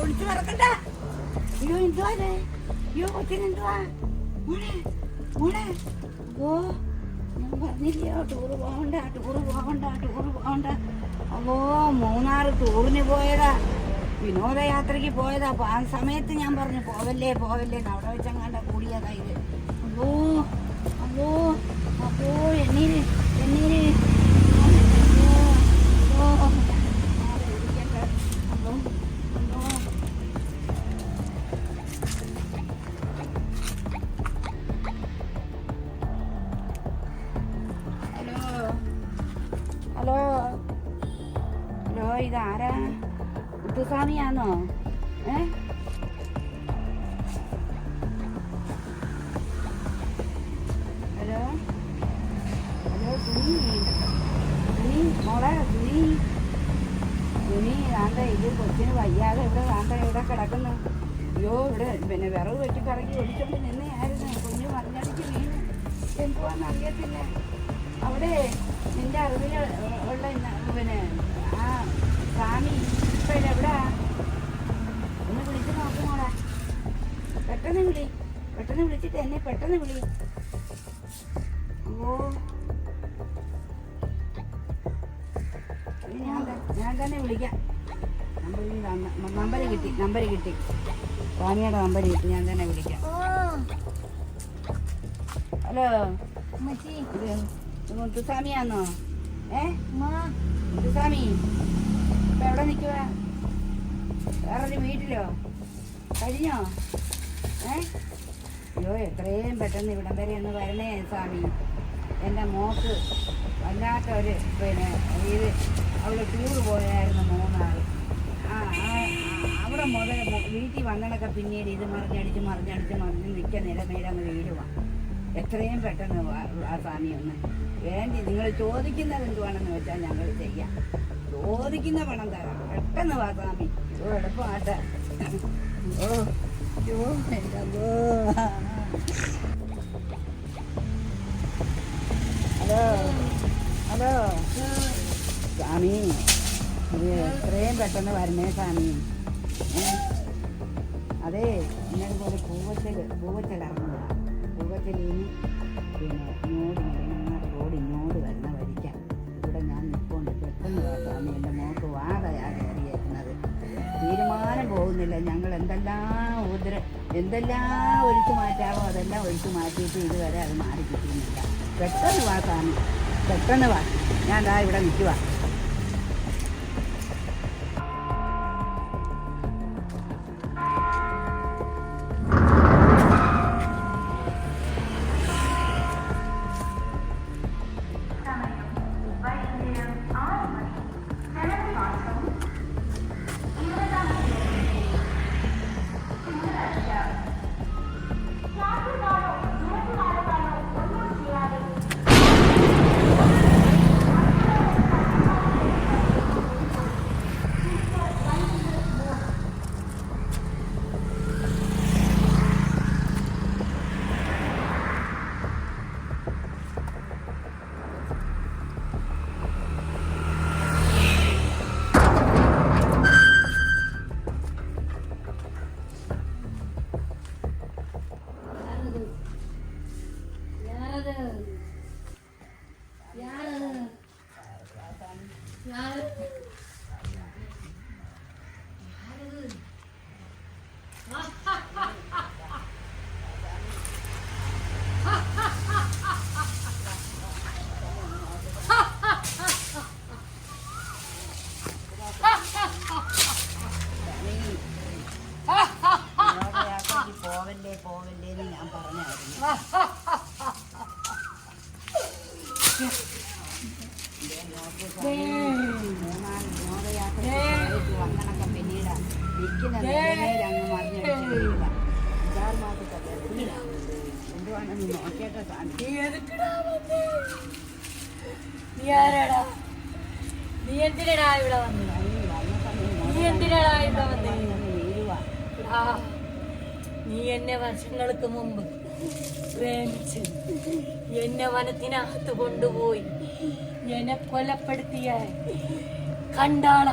ഒളിച്ചു മറക്കണ്ട. അയ്യോ എന്തുവാ അയ്യോ കൊച്ചിനെന്തുവാ മോളെ മോളെ. ഓ ഞാൻ പറഞ്ഞില്ലയോ ടൂറ് പോകണ്ട ടൂറ് പോകണ്ട ടൂറ് പോകണ്ട. അപ്പോ മൂന്നാർ ടൂറിന് പോയതാ, വിനോദയാത്രയ്ക്ക് പോയതാ. അപ്പൊ ആ സമയത്ത് ഞാൻ പറഞ്ഞു പോവല്ലേ പോവല്ലേ. അവിടെ വെച്ചങ്ങാണ്ട കൂടിയതാ ഇത്. അപ്പോ അപ്പോ അപ്പോ എണ്ണീര് എണ്ണീര് ഹലോ ഹലോ ഇതാരാ? മുത്തുസ്വാമിയാണോ? ഹലോ ഹലോ സുനി സുനി മോളെ സുനി സുനി താണ്ട ഇത് കൊച്ചിന് വയ്യാതെ ഇവിടെ താണ്ട ഇവിടെ കിടക്കുന്നു. അയ്യോ ഇവിടെ പിന്നെ വിറവ് വെട്ടി കറങ്ങി ഒടിച്ചോണ്ട് നിന്നെയായിരുന്നു. കുഞ്ഞു മറിഞ്ഞടിച്ച് വീണ് എന്തുവാന്ന് അറിയത്തില്ല. അവിടെ നിന്റെ അറിവിൽ ഉള്ള പിന്നെ ആ സ്വാമി ഇപ്പൊ എവിടാ? ഒന്ന് വിളിച്ച് നോക്കുമോളെ. പെട്ടെന്ന് വിളിച്ചിട്ട് എന്നെ പെട്ടെന്ന് വിളി. ഓ ഞാൻ തന്നെ വിളിക്കാം. നമ്പർ കിട്ടി സ്വാമിയുടെ നമ്പർ കിട്ടി. ഞാൻ തന്നെ വിളിക്കാം. ഹലോ മുത്തുസ്വാമിയാന്നോ? മുത്തുസ്വാമി ഇപ്പൊ എവിടെ നിൽക്കുക? വേറൊരു വീട്ടിലോ? കഴിഞ്ഞോ? അയ്യോ എത്രയും പെട്ടെന്ന് ഇവിടം വരെ ഒന്ന് വരണേ സ്വാമി. എൻ്റെ മോക്ക് വല്ലാത്തൊരു പിന്നെ ഇത് അവള് ടൂർ പോയായിരുന്നു മൂന്നാർ. അവിടെ മുതൽ വീട്ടിൽ വന്നതൊക്കെ പിന്നീട് ഇത് മറിഞ്ഞടിച്ച് നിൽക്കുക നിലമേലങ്ങ് വീഴുവാ. എത്രയും പെട്ടെന്ന് ആ സ്വാമി ഒന്ന് വേണ്ടി. നിങ്ങൾ ചോദിക്കുന്നത് എന്തുവാണെന്ന് വെച്ചാൽ ഞങ്ങൾ ചെയ്യാം. ചോദിക്കുന്ന പണം തരാം. പെട്ടെന്ന് വാ സ്വാമി. ഓ എളുപ്പമാട്ടെ. ഓ അയ്യോ എൻ്റെ ഹലോ ഹലോ സ്വാമി എത്രയും പെട്ടെന്ന് വരണേ സ്വാമി. അതെ ഇന്നലെ പോലെ പൂവച്ചലിറങ്ങുക. പൂവച്ചലിന് പിന്നെ റോഡ് ഇങ്ങോട്ട് വരുന്ന വരിക്കാം. ഇവിടെ ഞാൻ നിൽക്കൊണ്ട് പെട്ടെന്ന് സ്വാമി. എൻ്റെ മോക്ക് വാതയാണ് കയറിയേക്കുന്നത്. തീരുമാനം പോകുന്നില്ല. ഞങ്ങൾ എന്തെല്ലാം ഒഴിച്ചു മാറ്റാവോ അതെല്ലാം ഒഴിച്ചു മാറ്റിയിട്ട് ഇതുവരെ അത് മാറി കിട്ടുന്നില്ല. പെട്ടെന്ന് വാ സ്വാമി, പെട്ടെന്ന് വാ. ഞാൻ ദാ ഇവിടെ നിൽക്കുക. പോവല്ലേ എന്ന് ഞാൻ പറഞ്ഞായിരുന്നു. മൂന്നാല് വിനോദയാത്ര വന്നണക്കം പിന്നീട് നിൽക്കുന്ന അങ്ങ് മറിഞ്ഞടിച്ച് വീഴുക. 6 മാസത്തെ ഗർഭിണിയാണ്. എന്തുവാണെന്ന് നോക്കിയിട്ട് നീ എന്തിനാ ഇവിടെ വന്നത്? നീ എന്നെ വർഷങ്ങൾക്ക് മുമ്പ് പ്രേമിച്ച് എന്നെ വനത്തിനകത്ത് കൊണ്ടുപോയി എന്നെ കൊലപ്പെടുത്തിയ കണ്ടാള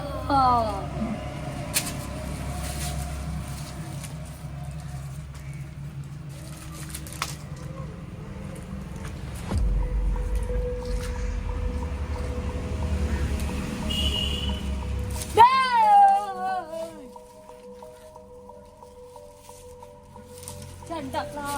ചണ്ടാളാ.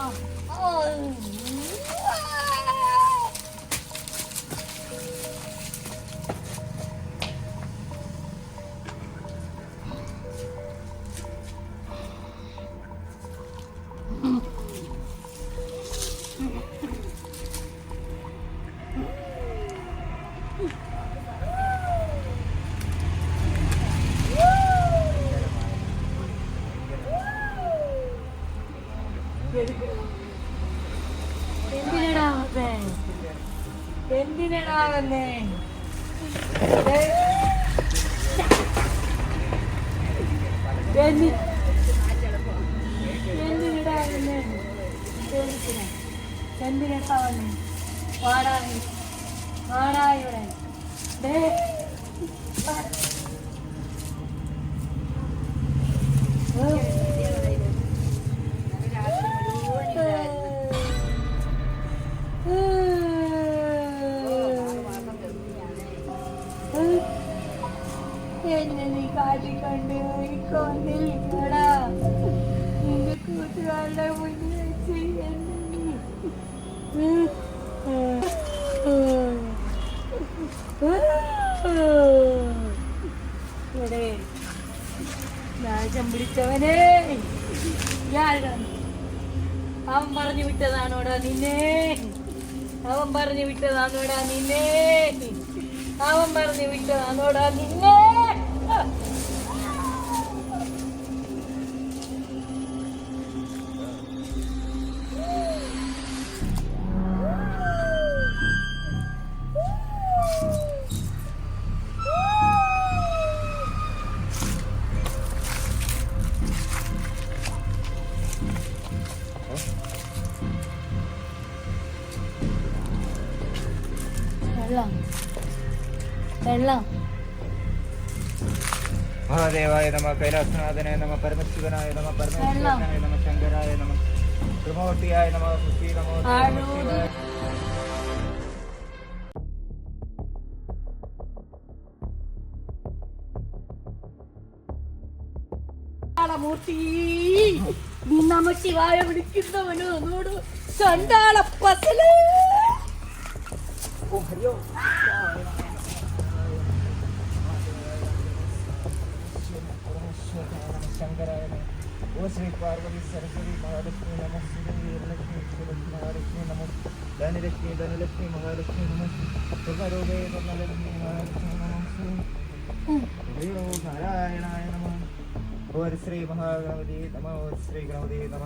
എന്തിനടാ വന്നേ? എന്തിനടാ വന്നേ? എന്തിനടാ വന്നേ? എന്തിനാ വന്നേ? വാടാ വാടാ ഇവിടെ. എന്നെ നീ കാട്ടിക്കൊണ്ട് കൊന്നില്ലടാ. നിന്റെ കൂട്ടുകാരുടെ മുന്നിൽ വെച്ച് എന്നെ നാശം പിടിച്ചവനെ. അവൻ പറഞ്ഞു വിട്ടതാണോടാ നിന്നെ? അവൻ പറഞ്ഞു വിട്ടതാണോടാ നിന്നെ? അവൻ പറഞ്ഞു വിട്ടതാണോടാ നിന്നെ? വെള്ളം മഹാദേവായ നമ, കൈലാസനാഥനായ നമ, പരമശിവനായ നമ, പരമേശ്വരനായ നമ, ശങ്കരായ നമ, ത്രിമൂർത്തിയായ നമ, ശ്രീ നമോ ശിവായ. മൂർത്തി നീ നമ ശിവായ വിളിക്കുന്നവനോ നോട് ചണ്ടാള പസല്. ശങ്കരായ നമ. ഓ ശ്രീ പാർവതി സരസ്വതി മഹാലക്ഷ്മി നമ, ശ്രീലക്ഷ്മി ശ്രീലക്ഷ്മി മഹാലക്ഷ്മി നമ, ധനലക്ഷ്മി ധനലക്ഷ്മി മഹാലക്ഷ്മി നമ, സുഖരൂപേ ധനലക്ഷ്മി മഹാലക്ഷ്മി നമ, നാരായണായ നമ. ഓ ശ്രീ മഹാഗണപതി നമ, ഓ ശ്രീ ഗണപതി നമ,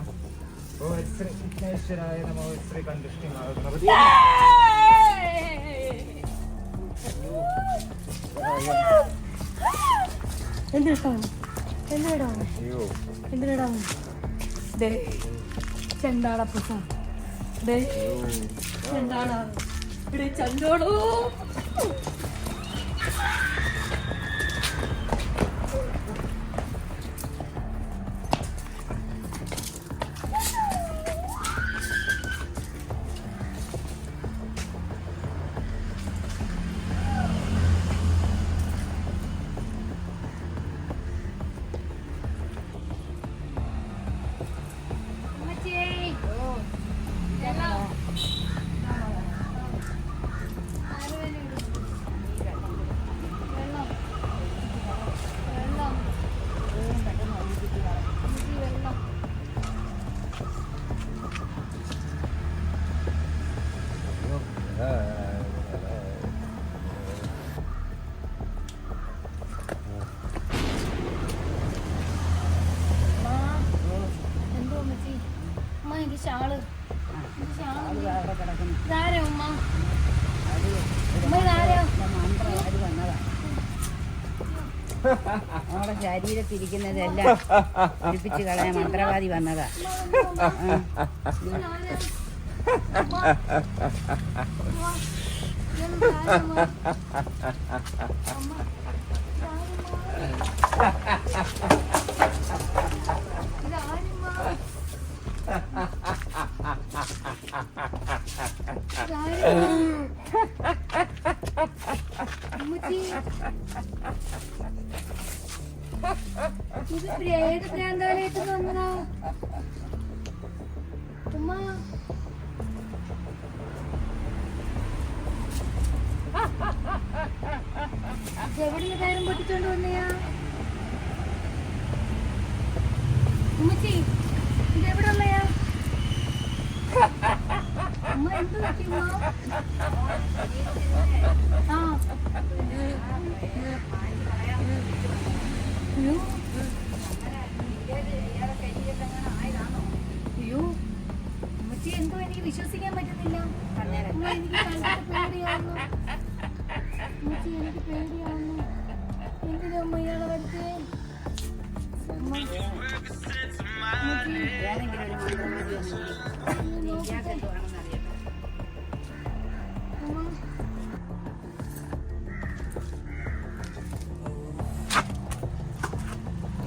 ഓ ശ്രീ വിഘ്നേശ്വരായ നമ, ഓ ശ്രീ കണ്ടുഷ്ടി മഹാഗണപതി. ചെണ്ടാളപ്പൂസ ചെണ്ടാള ഇവിടെ ചണ്ടോളൂ. നമ്മുടെ ശരീരത്തിരിക്കുന്നതെല്ലാം ഒഴിപ്പിച്ച് കളയാൻ മന്ത്രവാദി വന്നതാ. ഇത് ഏത് പ്രാന്താലയത്തിൽ വന്നതാ? ഉമ്മ എവിടുന്ന് കയറും പൊട്ടിച്ചോണ്ട് വന്നയാ ഉമ്മച്ചി ഇതെവിടെ ഉള്ളയാ ഉമ്മ എന്ത് പറ്റി ഉമ്മ ആ അയ്യോ അയ്യോ ഉമ്മച്ചി എന്തോ എനിക്ക് വിശ്വസിക്കാൻ പറ്റുന്നില്ല ഉമ്മ, എനിക്ക് കണ്ടിട്ട് പേടിയാവുന്നു ഉമ്മച്ചി എനിക്ക് പേടിയാവുന്നു എന്തിനാ ഉമ്മ ഇയാളെ വരുത്തേ ഏതെങ്കിലും ഒരു മന്ത്രവാദി ഇയാൾക്ക് എന്തുവാണെന്ന് അറിയട്ടെ.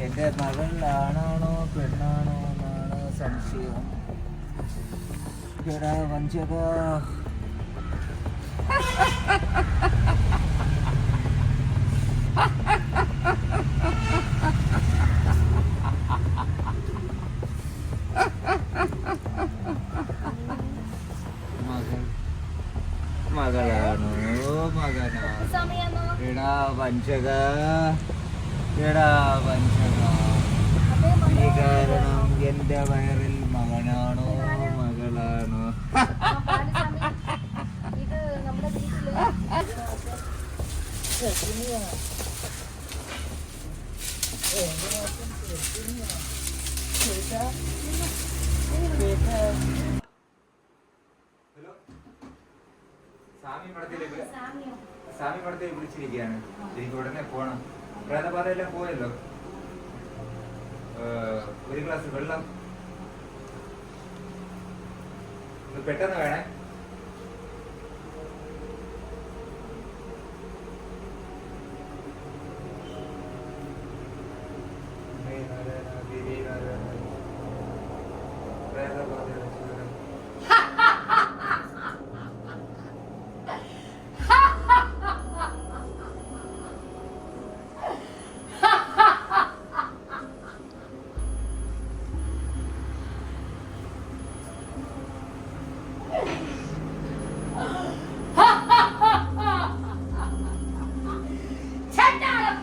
എന്റെ മകൾ ആണാണോ പെണ്ണാണോ എന്നാണ് സംശയം. എടാ വഞ്ചക, മകളാണോ മകനാണോ? സമയാന്നോ എടാ വഞ്ചക, എടാ വഞ്ചക, അതേ നീ കാരണം എന്റെ വയറിൽ മകനാണോ മകളാണോ? ബാലസ്വാമി ഇത് നമ്മുടെ വീട്ടില് സ്വാമി മഠത്തെ വിളിച്ചിരിക്കുകയാണ്. എനിക്ക് ഉടനെ പോണം. പ്രേതപാതയെല്ലാം പോയല്ലോ. ഒരു ഗ്ലാസ് വെള്ളം ഒന്ന് പെട്ടെന്ന് വേണേ.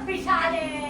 പിശാചേ